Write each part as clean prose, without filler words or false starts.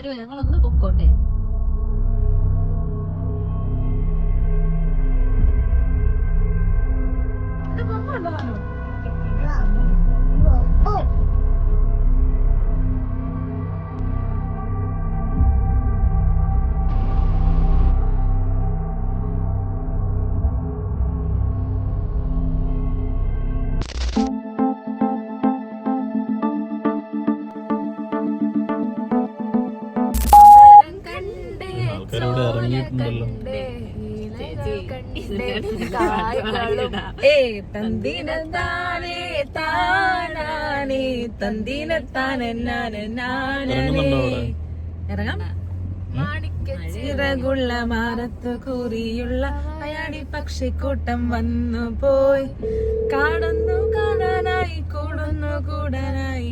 ഞങ്ങളൊന്ന് പൊക്കോട്ടെ. ചിറകുള്ള മാറത്ത് കൂറിയുള്ള അയാടി പക്ഷിക്കൂട്ടം വന്നു പോയി കാണുന്നു കാണാനായി കൂടുന്നു കൂടാനായി.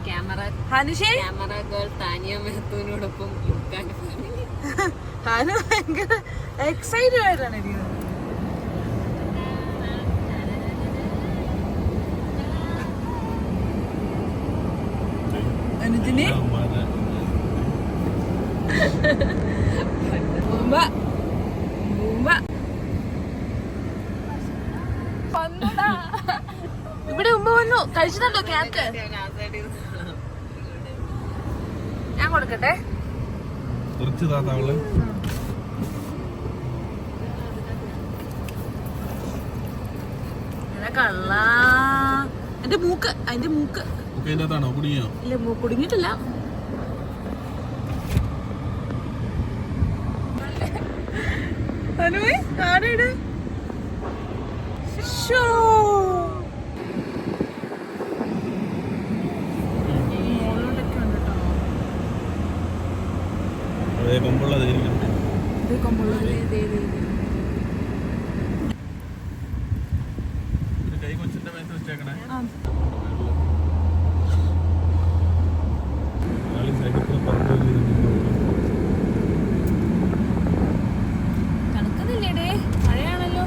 ക്യാമറ ഗേൾ താനിയ മെഹത്തൂനോടൊപ്പം ഭയങ്കര എക്സൈറ്റഡ് ആയിട്ടാണ് ഇരിക്കുന്നത്. അനുജിന് ഇവിടെ ഉമ്മ വന്നു. കഴിച്ചിട്ടുണ്ടോ കേക്ക്? ഞാൻ കൊടുക്കട്ടെ. കള്ള എന്റെ മൂക്ക്, അതിന്റെ മൂക്ക് ഇല്ല, കുടുങ്ങിട്ടില്ല. ആടേട് തണുക്കുന്നില്ലേടേ? മഴയാണല്ലോ.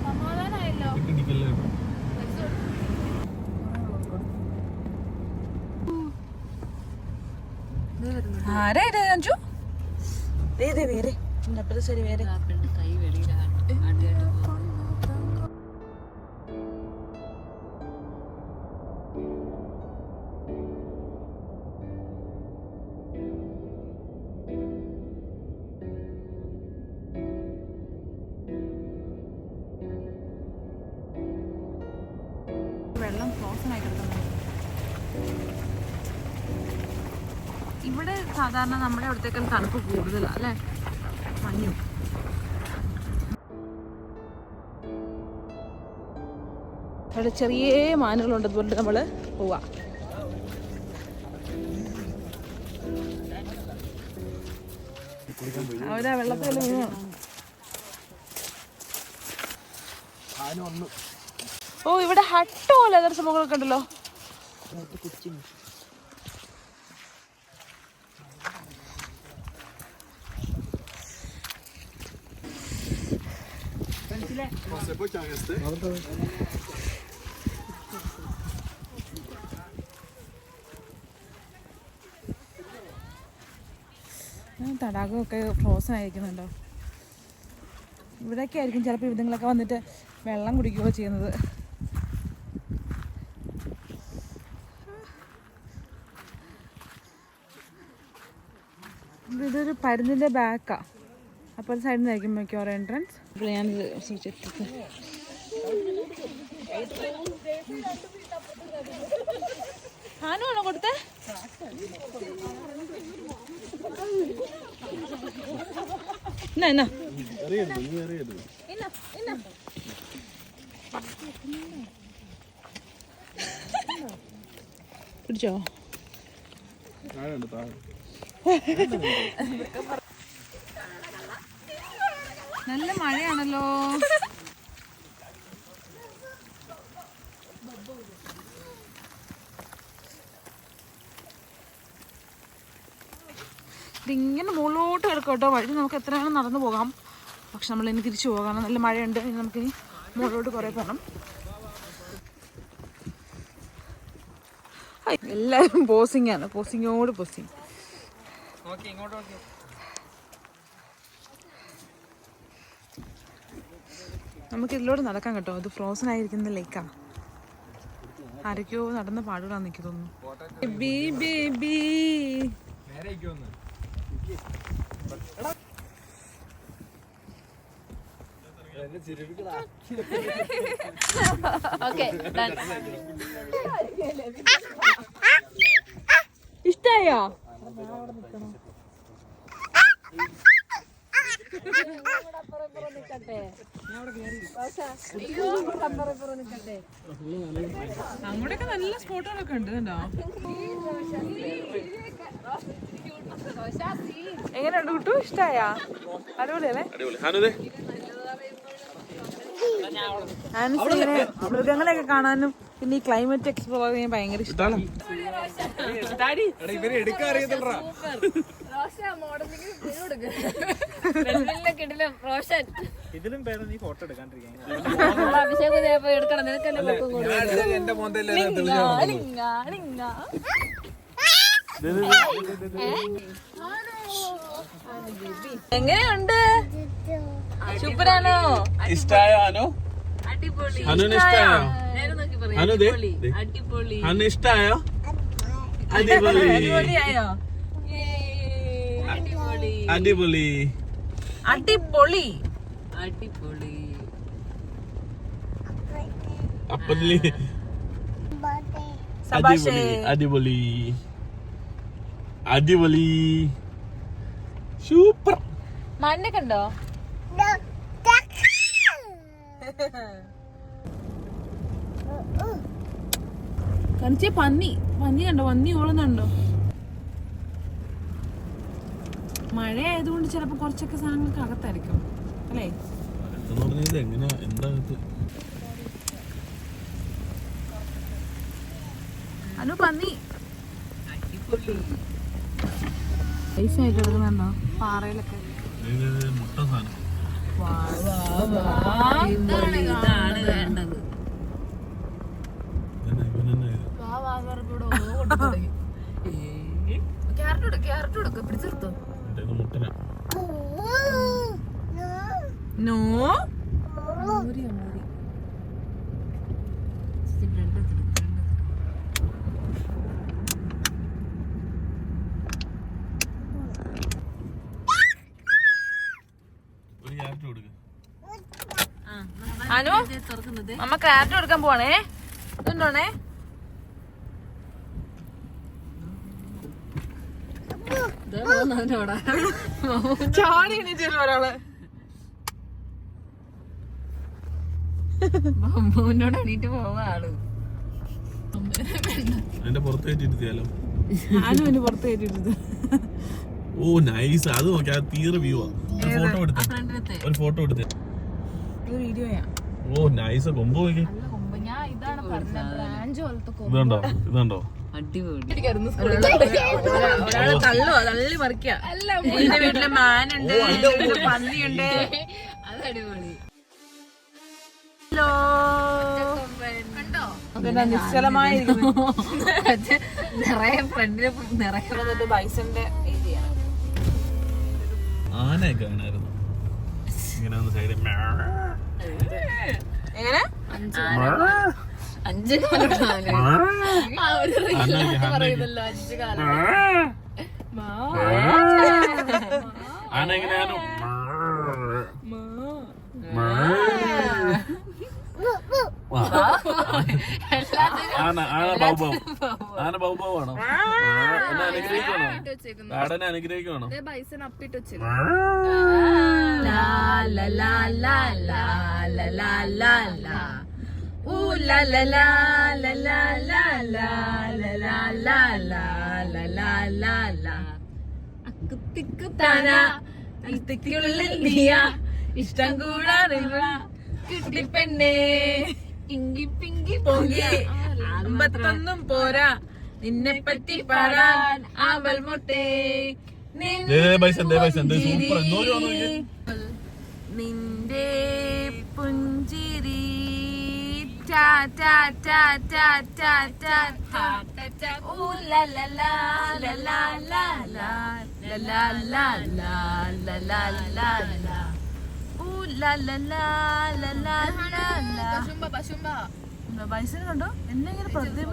സമാധാനായല്ലോ. ആരാ ഇത് അഞ്ചു? വേറെ ശരി വേറെ കൈ വെളിയിലാണ്. വെള്ളം ഫ്രോസൺ ആയി കിടക്കുന്നത്. ഇവിടെ സാധാരണ നമ്മുടെ അവിടത്തേക്കാൾ തണുപ്പ് കൂടുതലാണ് അല്ലേ? മഞ്ഞും അവിടെ ചെറിയ മാനുകളുണ്ട്. അതുകൊണ്ട് നമ്മള് പോവാ. അവരാ വെള്ളത്തിലെല്ലാം വീണാണ്. ഓ, ഇവിടെ ഹട്ട് പോലെ അതൊരു സംഭവങ്ങളൊക്കെ ഉണ്ടല്ലോ. തടാകമൊക്കെ ഫ്രോസൺ ആയിരിക്കുന്നുണ്ടോ? ഇവിടെയൊക്കെ ആയിരിക്കും ചിലപ്പോൾ ഇവിടങ്ങളൊക്കെ വന്നിട്ട് വെള്ളം കുടിക്കുകയോ ചെയ്യുന്നത്. ഇതൊരു പരുന്നിൻ്റെ ബാക്കാണ്. അപ്പോൾ സൈഡിൽ നിന്നായിരിക്കും മിക്കവാറും എൻട്രൻസ്. അപ്പോൾ ഞാനിത് സൂക്ഷിച്ചിട്ട് ഹാനുവാണോ കൊടുത്തേ? എന്നാ പിടിച്ചോ? നല്ല മഴയാണല്ലോ. ഇതിങ്ങനെ മുകളിലോട്ട് കിടക്കും കേട്ടോ. വഴി നമുക്ക് എത്ര വേണം നടന്നു പോകാം. പക്ഷെ നമ്മളിനി തിരിച്ചു പോകാം. നല്ല മഴയുണ്ട്. ഇനി നമുക്കിനി മുകളിലോട്ട് കുറേ പോകണം. എല്ലാവരും പോസിങ്ങാണ്. പോസിങ്ങോട് പോസിങ്. നമുക്ക് ഇതിലോട്ട് നടക്കാം കേട്ടോ. ഇത് ഫ്രോസൺ ആയിരിക്കുന്ന ലേക്കാണ്. ആരൊക്കെയോ നടന്ന പാടുകളാന്ന് എനിക്ക് തോന്നുന്നു. ഇഷ്ടായോ? അങ്ങോട്ടൊക്കെ നല്ല സ്പോട്ടുകളൊക്കെ ഉണ്ട് കേട്ടോ. എങ്ങനെയുണ്ട് കുട്ടു? ഇഷ്ടായാ? അടിപൊളിയല്ലേ? ആൻസിങ്ങനെ മൃഗങ്ങളെയൊക്കെ കാണാനും പിന്നെ ഈ ക്ലൈമറ്റ് എക്സ്പ്ലോർ ചെയ്യാൻ ഭയങ്കര ഇഷ്ടമാണ്. എങ്ങനെയുണ്ട്? സൂപ്പറാണോ? ഇഷ്ടായോ? അനുന് ഇഷ്ടായോ? അനു ഇഷ്ടായോ? അടിപൊളി അടിപൊളി അടിപൊളി അടിപൊളി. അപ്പലി അടിപൊളി അടിപൊളി അടിപൊളി സൂപ്പർ. മണ്ണൊക്കെ ഉണ്ടോ? കണിച്ചേ പന്നി കണ്ടോ? പന്നി ഓടുന്നുണ്ടോ? മഴ ആയതുകൊണ്ട് ചിലപ്പോ കുറച്ചൊക്കെ സാധനങ്ങൾക്ക് അകത്തായിരിക്കും അല്ലേ? അനു പന്നി പൈസയായിട്ട് എടുക്കുന്നുണ്ടോ പാറയിലൊക്കെ? അനു അമ്മ ക്യാരറ്റ് കൊടുക്കാൻ പോവാണേ. ഇതുണ്ടോണേ? ചാടി എണീറ്റല്ലോ ഒരാള്. മുന്നോട്ട് എണീറ്റ് പോവാ ആള്. പുറത്ത് കയറ്റിയിരുത്തിയാലോ? ഞാനും എന്നെ പുറത്ത് കയറ്റിയിരുന്നത്. ഓ നൈസ്. അത് നോക്കിയാ തീരെ വ്യൂ ആ. ഒരു ഫോട്ടോ എടുത്തേ. വീഡിയോയാ. ഓ നൈസ്. കൊമ്പ് നോക്കി. ഇതുണ്ടോ? ഇതുണ്ടോ? ഒരാള് തള്ളി മറിക്കുക. എന്റെ വീട്ടില് മാനുണ്ട്, പന്നിയുണ്ട്. നിശ്ചലമായിരിക്കുന്നു. നിറയെ ബൈസന്റെ ഏരിയ. ആനയൊക്കെ വേണമായിരുന്നു. ഇങ്ങനെ ഒന്ന് സൈഡിൽ എങ്ങനെ 5 കാലം പറയുന്നല്ലോ 5 കാലം. ആന എങ്ങനെയാണോ? ആന ബൗബാവാണോ? എന്നെ അനുഗ്രഹിക്കണോ? കാടനെ അനുഗ്രഹിക്കണോ? ബൈസൺ അപ്പിട്ട് വെച്ചു. ഇഷ്ടം കൂടാറില്ല കുട്ടിപ്പെണ്ണേ ഇങ്കി പിങ്കി പൊങ്കി അമ്പത്തൊന്നും പോരാ നിന്നെ പറ്റി പാടാൻ അവൾ മുട്ടേ നിന്റെ പുഞ്ചിരി ടാ ടാ ടാ ടാ ടാ ടാ ടാ ടാ ഊ ലാ ലാ ലാ ലാ ലാ ലാ ലാ ലാ ലാ ലാ ലാ ലാ ലാ ലാ ഊ ലാ ലാ ലാ ലാ ലാ ലാ ലാ ബൈസന് കണ്ടോ എന്നെ ഇങ്ങനെ പ്രതിഭ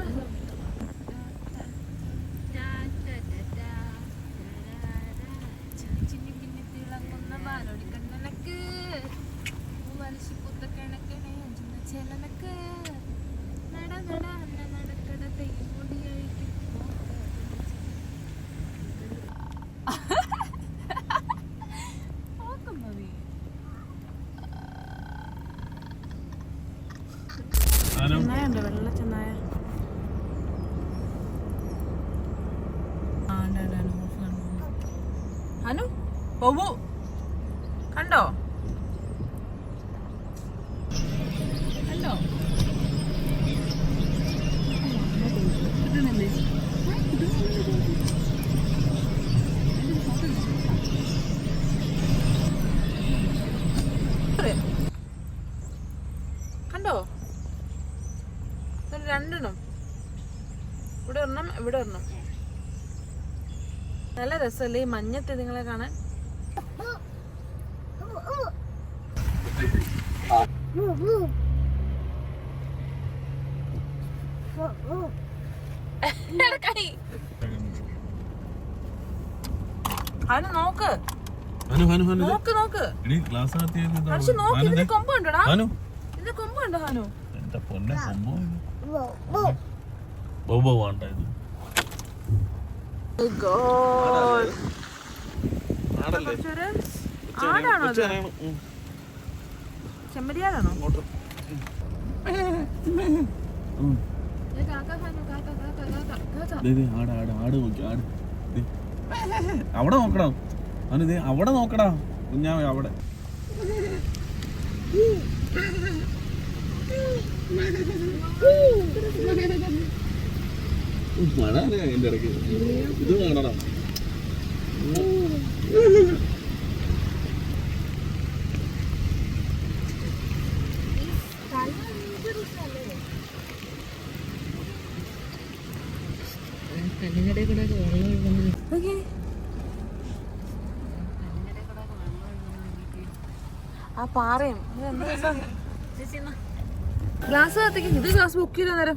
ചെന്നായുണ്ട് വെള്ള ചെന്നായ ഹനു ബോബു കണ്ടോ കണ്ടോ കണ്ടോ രണ്ടെണ്ണം ഇവിടെ ഒരെണ്ണം ഇവിടെ ഒരെണ്ണം നല്ല രസമല്ലേ ഈ മഞ്ഞത്ത് നിങ്ങളെ കാണാൻ ഹനു നോക്ക് നോക്ക് നോക്ക് ഹർഷ് നോക്ക് ഇതിന്റെ കൊമ്പ് കണ്ടോടാ ഇതിന്റെ കൊമ്പ് കണ്ടോ ഹനു ആടാണോ അത് ചെമ്മരിയാടാണോ അവിടെ നോക്കടാ അവന് അവിടെ നോക്കടാ കുഞ്ഞാ അവിടെ അതിന്റെ ഇടയ്ക്ക് ഇത് കാണണം ആ പാറയും ഗ്ലാസ് കത്തിക്ക് ഇത് ഗ്ലാസ് ബുക്ക് ചെയ്ത നേരം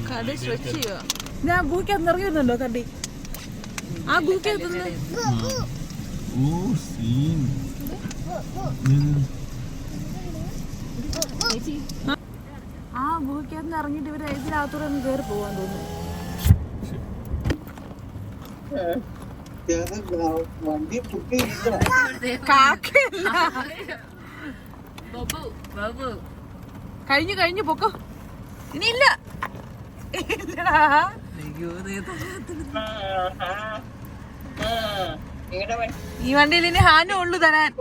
കടി സ്ട്രെച്ച് ചെയ്യുക ഞാൻ ഗൂക്കകത്ത് ഇറങ്ങി വരുന്നുണ്ടോ കടി ആ ഗൂക്കകത്ത് ആ ഗുഹയ്ക്കകത്ത് ഇറങ്ങിട്ട് ഇവര് ഇതിനകത്തൂടെ ഒന്ന് കയറി പോവാൻ തോന്നുന്നു കഴിഞ്ഞു കഴിഞ്ഞു പൊക്കോ ഇനിയില്ല ഈ വണ്ടിയിൽ ഇനി ഹാനും ഉള്ളു തരാൻ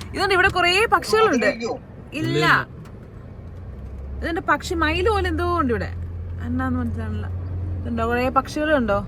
ഇതുകൊണ്ട് ഇവിടെ കൊറേ പക്ഷികളുണ്ട് ഇല്ല ഇതുണ്ട് പക്ഷി മയില് പോലെ എന്തോ ഉണ്ട് ഇവിടെ എന്നാന്ന് മനസ്സിലാണല്ലോ ഇതുണ്ടോ കൊറേ പക്ഷികളുണ്ടോ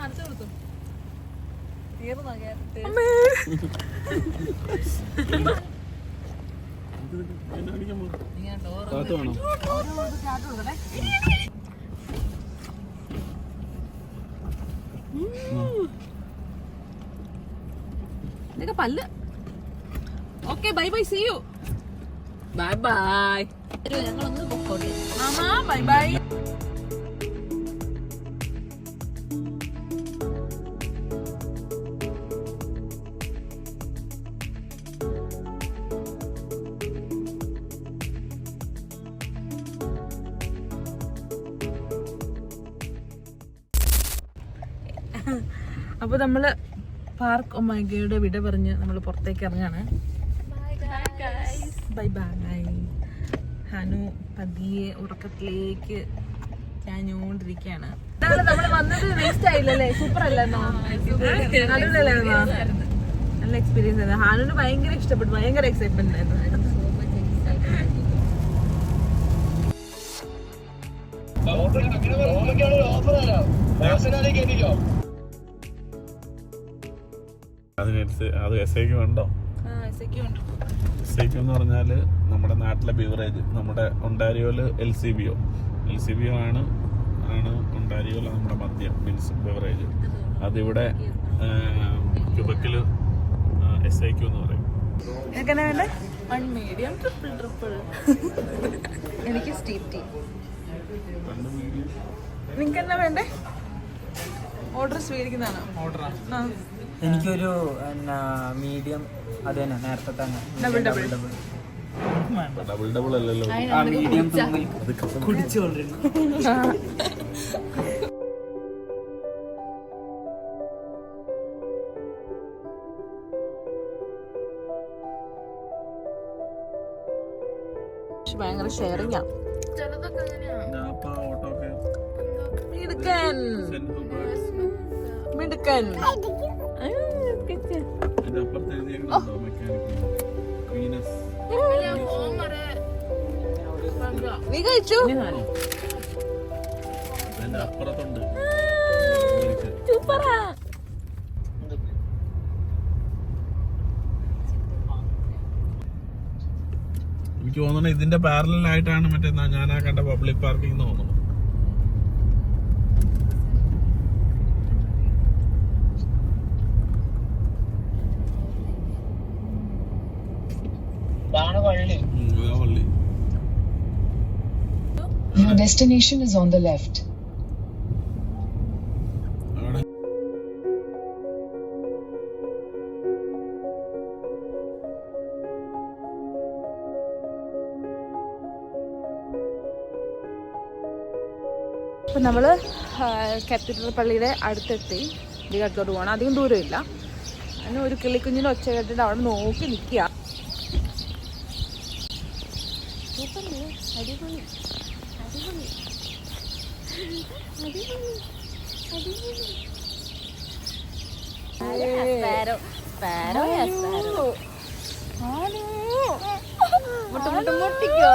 അടുത്ത് കൊടുത്തു. ഇതൊക്കെ പല്ല്. Okay, bye bye, see you. Bye bye. ഞങ്ങളൊന്ന് പൊക്കോട്ടെ. മാമാ ബൈ ബൈ. അപ്പൊ നമ്മള് പാർക്ക് ഒമേഗയുടെ വിട പറഞ്ഞ് നമ്മൾ പുറത്തേക്ക് ഇറങ്ങാണ്. Bye bye. ഹനു പതിയെ ഉറക്കത്തിലേക്ക് ഞാഞ്ഞോണ്ടിരിക്കാണ്. നമ്മള് വന്നത് വേസ്റ്റ് ആയില്ലല്ലേ? സൂപ്പർ അല്ലെന്നോ? നല്ലതല്ലായിരുന്നോ? നല്ല എക്സ്പീരിയൻസ് ആയിരുന്നു. ഹാനുന് ഭയങ്കര ഇഷ്ടപ്പെട്ടു, ഭയങ്കര എക്സൈറ്റ്മെന്റ് ആയിരുന്നു. അത് എസ്ഐക്ക് വേണ്ടോ? എസ്ഐക്ക് എന്ന് പറഞ്ഞാല് നമ്മുടെ നാട്ടിലെ ബിവറേജ്, നമ്മുടെ ഒണ്ടാരിയോയില് LCBO ആണ് ഒണ്ടാരിയോയില് നമ്മുടെ മദ്യം മീൻസ് ബിവറേജ്. അതിവിടെ ക്യൂബക്കില് SIQ എന്ന് പറയും. Medium triple. എനിക്ക് സ്റ്റീപ്പ് ടീ. നിങ്ങൾക്ക് എന്നാ വേണ്ടേ? ഓർഡർ സ്വീകരിക്കുന്നതാണോ? എനിക്കൊരു മീഡിയം. അത് തന്നെ നേരത്തെ തന്നെ ഡബിൾ അല്ലല്ലോ, മീഡിയം കുടിച്ചോണ്ടിരുന്നു. ഭയങ്കര ഷെയറിംഗ്. മിടുക്കൻ. നീ കഴിച്ചു? സൂപ്പറാ. എനിക്ക് തോന്നുന്നു ഇതിന്റെ പാരലായിട്ടാണ് മറ്റേ ഞാൻ ആ കണ്ട പബ്ലിക് പാർക്കിംഗ് തോന്നുന്നു. Your destination is on the left. അപ്പം നമ്മൾ കാത്തഡ്രൽ പള്ളിയുടെ അടുത്തെത്തി. ഇതിൻ്റെ അടുത്തോട്ട് പോകണം. അധികം ദൂരമില്ല. അങ്ങനെ ഒരു കിളിക്കുഞ്ഞിൻ്റെ ഒച്ച കേട്ടിട്ട് അവിടെ നോക്കി നിൽക്കുക. അടിപൊളി അടിപൊളി അടിപൊളി അടിപൊളി. മുട്ടിക്കോ.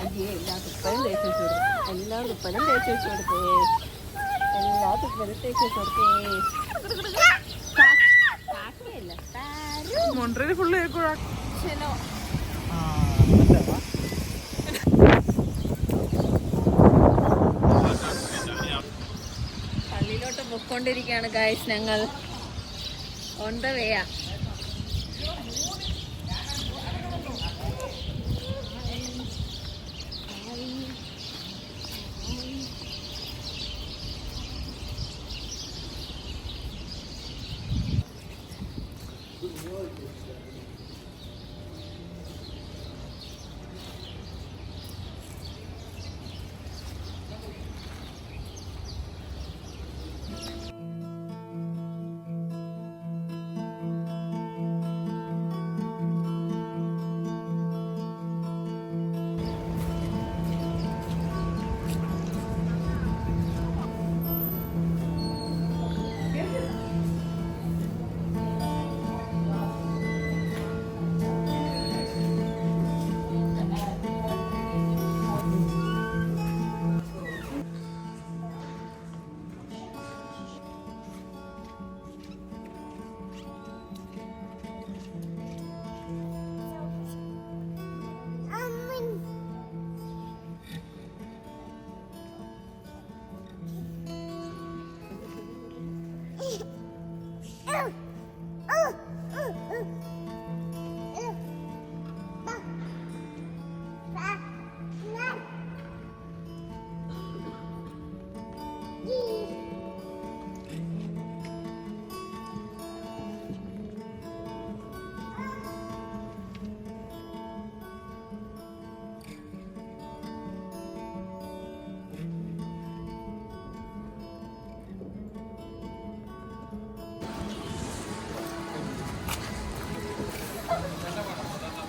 അയ്യേ, എല്ലാ തുപ്പലും തേച്ച് വെച്ച് കൊടുത്തേ. എല്ലാ തുപ്പലും തേച്ച് വെച്ച് കൊടുത്തേ. എല്ലാ തുപ്പലും തേച്ച് വെച്ച് കൊടുത്തേ. മൊണ്ട്രയിൽ ഫുള്ള് കേൾക്കൂടാ. പള്ളിയിലോട്ട് പൊക്കോണ്ടിരിക്കുകയാണ് ഗൈസ്. ഞങ്ങൾ ഓൺ ദ വേയാ.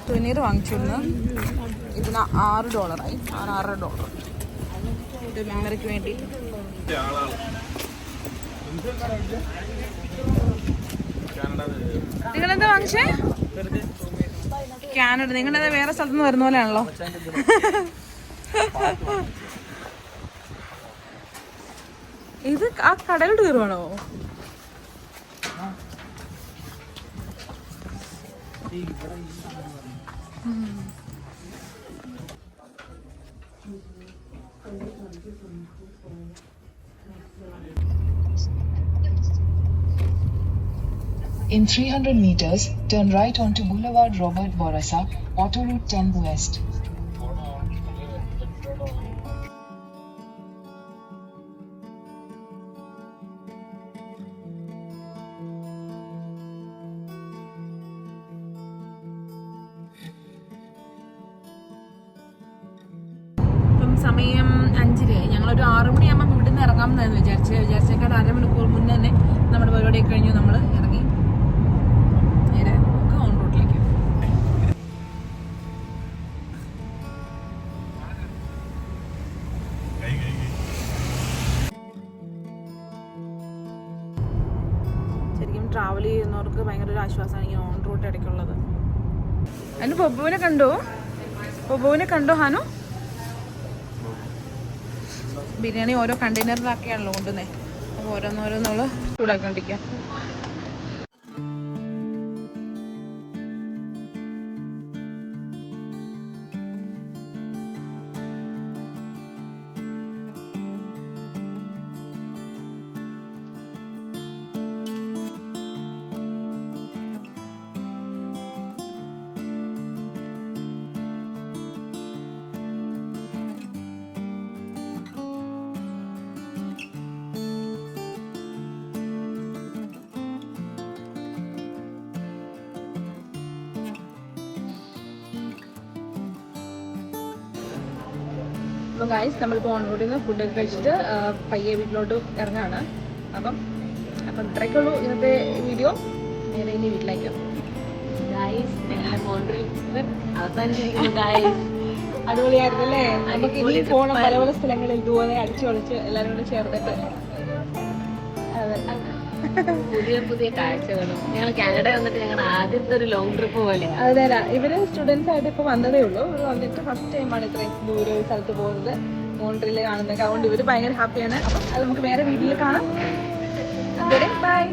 സുനീർ വാങ്ങിച്ചിരുന്നു. ഇതിന് $6 $6.5 ഇത് മെമ്മറിക്ക് വേണ്ടി. നിങ്ങളെന്താ വാങ്ങിച്ചേ? കാനഡ. നിങ്ങളെന്താ വേറെ സ്ഥലത്തുനിന്ന് വരുന്ന പോലെയാണല്ലോ. ഇത് ആ കടലോട്ട് കയറുവാണോ? In 300 meters, turn right onto Boulevard Robert Bourassa, Autoroute 10 West. സമയം 5:30. ഞങ്ങളൊരു 6 മണിയാകുമ്പോൾ ഇവിടെ നിന്ന് ഇറങ്ങാമെന്നായിരുന്നു വിചാരിച്ചേക്കാൾ അരമണിക്കൂർ മുന്നേ തന്നെ നമ്മുടെ പരിപാടിയൊക്കെ കഴിഞ്ഞു നമ്മൾ ഇറങ്ങി. നേരെ നമുക്ക് ഓൺ റൂട്ടിലേക്ക്. ശരിക്കും ട്രാവൽ ചെയ്യുന്നവർക്ക് ഭയങ്കര ഒരു ആശ്വാസമാണ് ഇങ്ങനെ ഓൺ റൂട്ട് ഇടയ്ക്കുള്ളത്. അതിന് പൊബുവിനെ കണ്ടോ ഹാനു? ബിരിയാണി ഓരോ കണ്ടെയ്നറിലാക്കിയാണല്ലോ കൊണ്ടുവന്നേ. അപ്പോൾ ഓരോന്നോരോന്നുള്ള ചൂടാക്കിക്കൊണ്ടിരിക്കാം. അപ്പോൾ ഗൈസ് നമ്മളിപ്പോൾ ഓൺ റോഡിൽ നിന്ന് ഫുഡൊക്കെ കഴിച്ചിട്ട് പയ്യെ വീട്ടിലോട്ട് ഇറങ്ങാണ്. അപ്പം ഇത്രയൊക്കെയുള്ളൂ ഇന്നത്തെ വീഡിയോ. നേരെ ഇനി വീട്ടിലേക്ക്. അടിപൊളിയായിരുന്നല്ലേ? നമുക്ക് ഇനി പോകണം പല പല സ്ഥലങ്ങളിൽ ഇതുപോലെ അടിച്ചു പൊളിച്ച് എല്ലാവരും കൂടെ ചേർന്നിട്ട്. അതെ, പുതിയ കാഴ്ചകളും. ഞങ്ങൾ കാനഡ വന്നിട്ട് ഞങ്ങളുടെ ആദ്യത്തെ ഒരു ലോങ് ട്രിപ്പ് പോലെ. അതെ, ഇവര് സ്റ്റുഡൻസ് ആയിട്ട് ഇപ്പൊ വന്നതേ ഉള്ളൂ. ഇവർ വന്നിട്ട് ഫസ്റ്റ് ടൈമാണ് ഇത്രയും ദൂരെ ഒരു സ്ഥലത്ത് പോകുന്നത്, മോൺട്രിയൽ കാണുന്നത്. അതുകൊണ്ട് ഇവര് ഭയങ്കര ഹാപ്പിയാണ്. അപ്പം അത് നമുക്ക് വേറെ വീട്ടിൽ കാണാം. ബൈ.